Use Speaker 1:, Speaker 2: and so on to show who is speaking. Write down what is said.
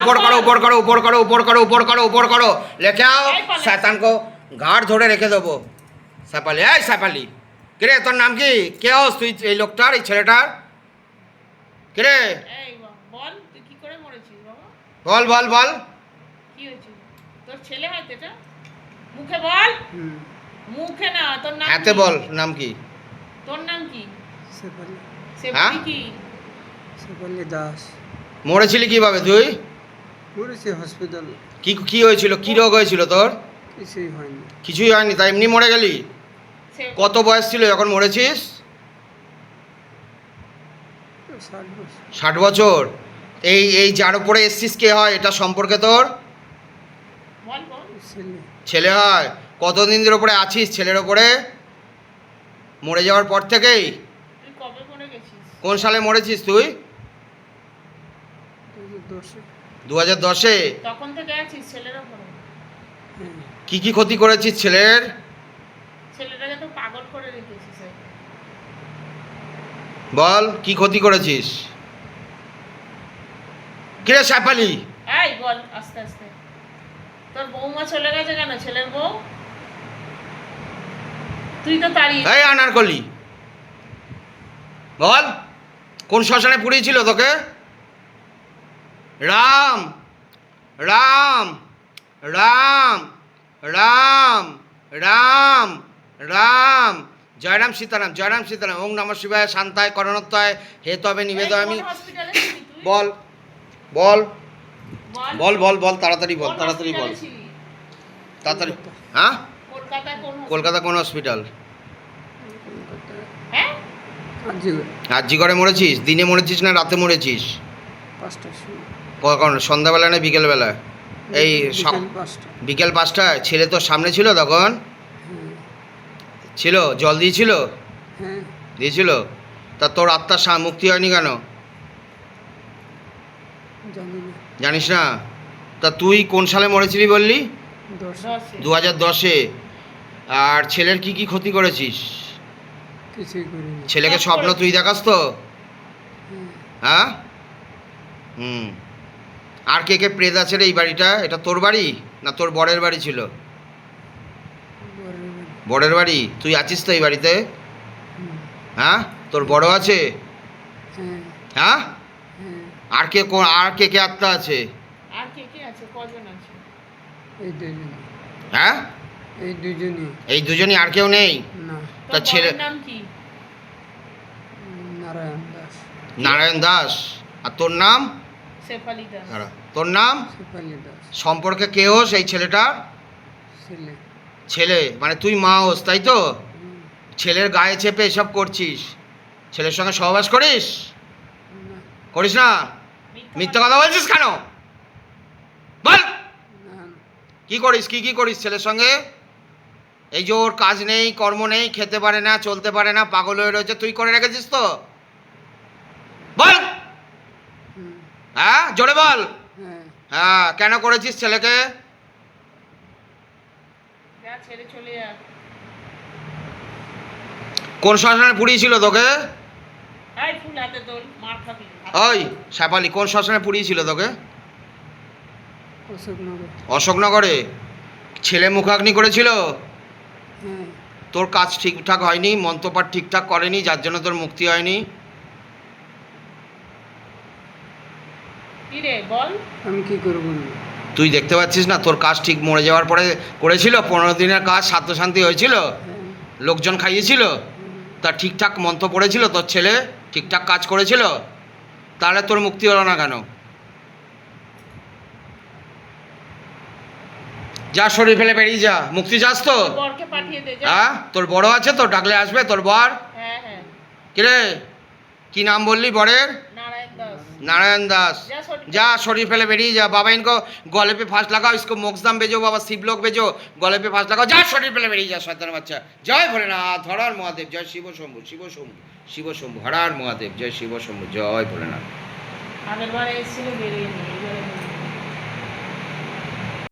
Speaker 1: ऊपर करो ऊपर करो ऊपर करो ऊपर करो ऊपर करो ऊपर करो लेके आओ शैतान को ঘাড় ধরে রেখে দেবো সাপালি এই সাপালি কিরে তোর নাম কি কে হস তুই এই লোকটার এই ছেলেটার কিরে
Speaker 2: এই বল তুই কি করে মরেছিস বাবা
Speaker 1: বল বল বল
Speaker 2: কি হয়েছিল তোর ছেলে হয়তো এটা মুখে বল মুখে না তোর নাম
Speaker 1: হাতে বল নাম কি
Speaker 2: তোর নাম কি
Speaker 3: সেপালি
Speaker 2: সেপালি কি
Speaker 3: সেপালি দাস
Speaker 1: মরেছিলি কিভাবে তুই
Speaker 3: পড়েছি হসপিটাল
Speaker 1: কি কি হয়েছিল কি রোগ হয়েছিল তোর
Speaker 3: কিছুই হয়নি
Speaker 1: কিছুই হয়নি তাই এমনি মরে গেলি কত বয়স ছিল যখন মরেছিস
Speaker 3: 60 বছর
Speaker 1: 60 বছর এই এই যার উপরে এসছিস কে হয় এটা সম্পর্কে তোর
Speaker 2: বল বল
Speaker 3: ছেলে
Speaker 1: ছেলে হয় কতদিন ধরে উপরে আছিস ছেলের ওপরে মরে যাওয়ার পর থেকেই
Speaker 2: তুই কবে মরে গেছিস
Speaker 1: কোন সালে মরেছিস তুই 2010-এ
Speaker 2: তখন থেকে আছিস ছেলের উপরে
Speaker 1: কি কি ক্ষতি করেছিস ছেলের
Speaker 2: ছেলেটাকে তো পাগল করে রেখেছিস
Speaker 1: বল কি ক্ষতি করেছিস কিরে সাপালি
Speaker 2: এই বল আস্তে আস্তে তোর বৌমা চলে গেছে কেন ছেলের বউ তুই তো তাড়িয়ে
Speaker 1: এই আনারকলি বল কোন শ্মশানে পুড়িয়েছিল তোকে রাম রাম রাম রাম রাম রাম জয়রাম সীতারাম ওং নমঃ শিবায় শান্তায় করণত্বয় হে তবে নিবেদয়ামি
Speaker 2: হসপিটালে ছিলি তুই
Speaker 1: বল বল
Speaker 2: বল
Speaker 1: বল বল বল তাড়াতাড়ি বল
Speaker 2: কোন
Speaker 1: তাড়াতাড়ি বল
Speaker 2: hospital-এ ছিলি?
Speaker 1: তাড়াতাড়ি হ্যাঁ
Speaker 2: কলকাতায় কোন
Speaker 1: কলকাতা কোন হসপিটাল
Speaker 2: হ্যাঁ
Speaker 1: আরজি করে মরেছিস দিনে মরেছিস না রাতে মরেছিস
Speaker 3: 5টার সময়
Speaker 1: কখন সন্ধ্যাবেলা না বিকেলবেলা এই
Speaker 3: বিকেল 5টা
Speaker 1: বিকেল 5টায় ছেলে তোর সামনে ছিল তখন ছিল জল দিয়েছিল
Speaker 3: হ্যাঁ
Speaker 1: দিয়েছিল তা তোর আত্মার মুক্তি হয়নি কেন
Speaker 3: জানি না
Speaker 1: জানিস না তা তুই কোন সালে মরেছিলি বললি
Speaker 3: 10
Speaker 1: 2010-এ আর ছেলের কি কি ক্ষতি করেছিস
Speaker 3: কিছুই করিনি
Speaker 1: ছেলেকে স্বপ্ন তুই দেখাস তো হ্যাঁ হুম আর কে কে প্রেত আছে রে এই বাড়িটা এটা তোর বাড়ি না তোর বরের বাড়ি ছিল বরের বাড়ি তুই আছিস তো এই বাড়িতে হ্যাঁ তোর বড় আছে
Speaker 3: হ্যাঁ
Speaker 1: হ্যাঁ
Speaker 3: হ্যাঁ
Speaker 1: আর কে কে আত্মা আছে
Speaker 2: আর কে কে আছে কজন আছে
Speaker 3: এই দুজন
Speaker 1: হ্যাঁ
Speaker 3: এই দুজনই
Speaker 1: এই দুজনই আর কেউ নেই
Speaker 3: না
Speaker 1: তা
Speaker 2: তোর
Speaker 1: ছেলে
Speaker 2: বরের নাম কি
Speaker 3: নারায়ণ দাস
Speaker 1: নারায়ণ দাস আর তোর নাম
Speaker 2: শেফালি দাস
Speaker 1: দাঁড়া, তোর নাম
Speaker 3: সেপালি দাস
Speaker 1: সম্পর্কে কে হোস এই ছেলেটার
Speaker 3: ছেলে
Speaker 1: ছেলে মানে তুই মা হোস তাই তো ছেলের গায়ে চেপে এসব করছিস ছেলের সঙ্গে সহবাস করিস
Speaker 3: না
Speaker 1: করিস না মিথ্যা কথা বলছিস কেন বল
Speaker 3: না
Speaker 1: কি করিস কি কি করিস ছেলের সঙ্গে এই যে ওর কাজ নেই কর্ম নেই খেতে পারে না চলতে পারে না পাগল হয়ে রয়েছে তুই করে রেখেছিস তো বল হ্যাঁ জোরে বল
Speaker 3: হ্যাঁ
Speaker 1: হ্যাঁ কেন করেছিস ছেলেকে
Speaker 2: যা ছেড়ে চলে যা
Speaker 1: কোন শ্মশানে পুড়িয়েছিল তোকে
Speaker 2: এই ফুল হাতে তোল মার খাবি
Speaker 1: ওই শ্যাপালি কোন শ্মশানে পুড়িয়েছিল তোকে
Speaker 3: অশোকনগর
Speaker 1: অশোকনগরে ছেলে মুখাগ্নি করেছিল
Speaker 3: হ্যাঁ
Speaker 1: তোর কাজ ঠিকঠাক হয়নি মন্ত্রপাঠ ঠিকঠাক করেনি যার জন্য তোর মুক্তি হয়নি
Speaker 2: কি রে বল
Speaker 3: আমি কি করব না
Speaker 1: তুই দেখতে পাচ্ছিস না তোর কাজ ঠিক মরে যাওয়ার পরে করেছিল 15 দিনের কাজ সাধ্য শান্তি হয়েছিল লোকজন খাইয়েছিল তা ঠিকঠাক মন্ত্র পড়েছিল তোর ছেলে ঠিকঠাক কাজ করেছিল তাহলে তোর মুক্তি হলো না কেন যা শরীর ফেলে বেরিয়ে যা মুক্তি চাস তো
Speaker 2: তোর বরকে পাঠিয়ে দে যা
Speaker 1: হ্যাঁ তোর বড় আছে তো ডাকলে আসবে তোর বর
Speaker 2: হ্যাঁ হ্যাঁ
Speaker 1: কিরে কি নাম বললি বরের
Speaker 2: नारायण दास
Speaker 1: नारायण दास
Speaker 2: शरीफ
Speaker 1: जा शरीर फैले बेरिए जा बाबा इनको गले पे फांस लगाओ इसको मोक्षधाम भेजो बाबा शिवलोक भेजो गले पे फांस लगाओ जा शरीर फैले बेरिए जा शैतान बच्चा जय भोलेनाथ हर हर महादेव जय शिव शंभु शिव शंभु हर हर महादेव जय शिव शंभु जय भोलेनाथ
Speaker 2: আগের বার এসেছিল বেরিয়ে নিয়ে এবারে